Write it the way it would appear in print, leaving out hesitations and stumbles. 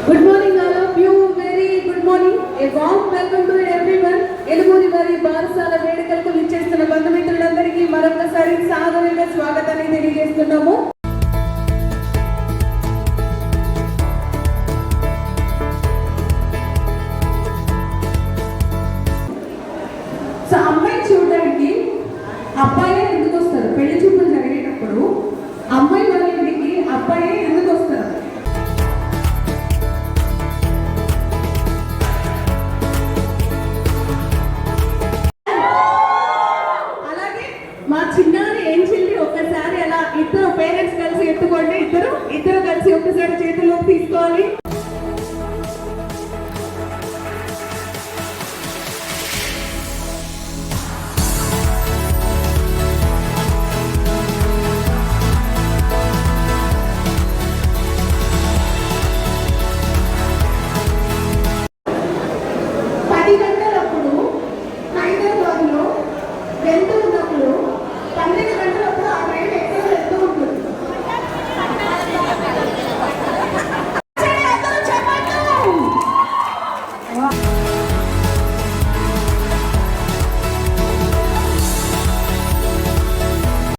Good morning, all of you. Very good morning. A warm welcome to everyone. ఎలుమూరి వారి బారసాల వేడుకలకు విచ్చేస్తున్న బంధుమిత్రులందరికీ మరొకసారి సాదరంగా స్వాగతాన్ని తెలియజేస్తున్నాము. సో అమ్మాయి చూడడానికి అబ్బాయే ఎందుకు వస్తారు? పెళ్లి చూపులు జరిగేటప్పుడు అమ్మాయి వాళ్ళ ఇంటికి అబ్బాయే ఎందుకు వస్తారు? అలాగే మా చిన్నారి ఏం చెల్లి ఒకసారి అలా ఇద్దరు పేరెంట్స్ కలిసి ఎత్తుకోండి. ఇద్దరు కలిసి ఒకసారి చేతుల్లోకి తీసుకోవాలి.